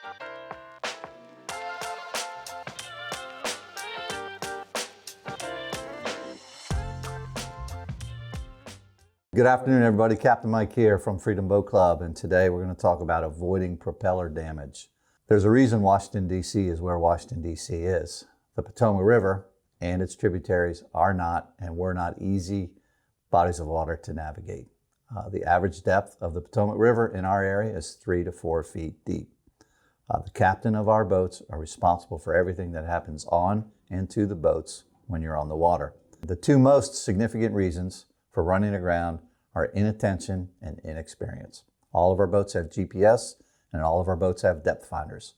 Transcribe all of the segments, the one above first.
Good afternoon, everybody. Captain Mike here from Freedom Boat Club, and today we're going to talk about avoiding propeller damage. There's a reason Washington, D.C. is where Washington, D.C. is. The Potomac River and its tributaries are not and were not easy bodies of water to navigate. The average depth of the Potomac River in our area is 3 to 4 feet deep. The captain of our boats are responsible for everything that happens on and to the boats when you're on the water. The two most significant reasons for running aground are inattention and inexperience. All of our boats have GPS and all of our boats have depth finders.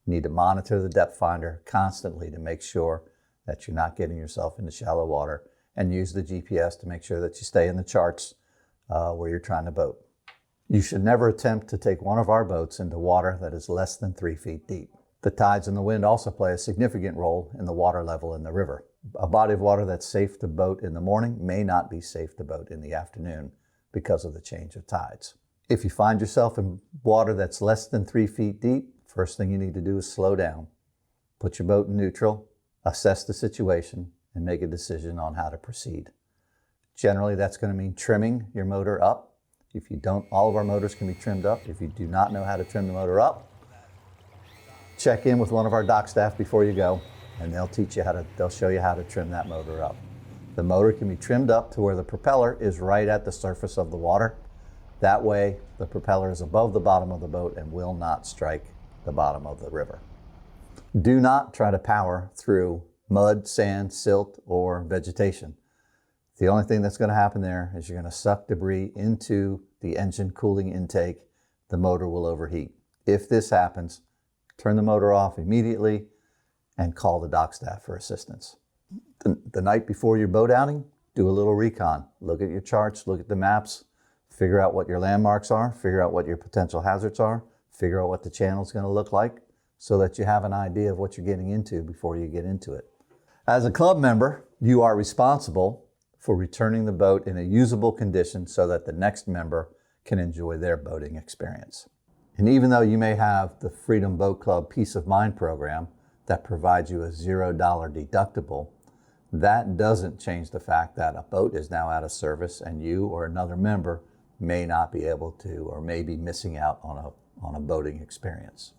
You need to monitor the depth finder constantly to make sure that you're not getting yourself into shallow water, and use the GPS to make sure that you stay in the charts where you're trying to boat. You should never attempt to take one of our boats into water that is less than 3 feet deep. The tides and the wind also play a significant role in the water level in the river. A body of water that's safe to boat in the morning may not be safe to boat in the afternoon because of the change of tides. If you find yourself in water that's less than 3 feet deep, first thing you need to do is slow down, put your boat in neutral, assess the situation, and make a decision on how to proceed. Generally, that's going to mean trimming your motor up. If you don't, all of our motors can be trimmed up. If you do not know how to trim the motor up, check in with one of our dock staff before you go, and they'll show you how to trim that motor up. The motor can be trimmed up to where the propeller is right at the surface of the water. That way, the propeller is above the bottom of the boat and will not strike the bottom of the river. Do not try to power through mud, sand, silt, or vegetation. The only thing that's going to happen there is you're going to suck debris into the engine cooling intake. The motor will overheat. If this happens, turn the motor off immediately and call the dock staff for assistance. The night before your boat outing, do a little recon. Look at your charts, look at the maps, figure out what your landmarks are, figure out what your potential hazards are, figure out what the channel is going to look like so that you have an idea of what you're getting into before you get into it. As a club member, you are responsible for returning the boat in a usable condition so that the next member can enjoy their boating experience. And even though you may have the Freedom Boat Club Peace of Mind program that provides you a $0 deductible, that doesn't change the fact that a boat is now out of service and you or another member may not be able to, or may be missing out on a boating experience.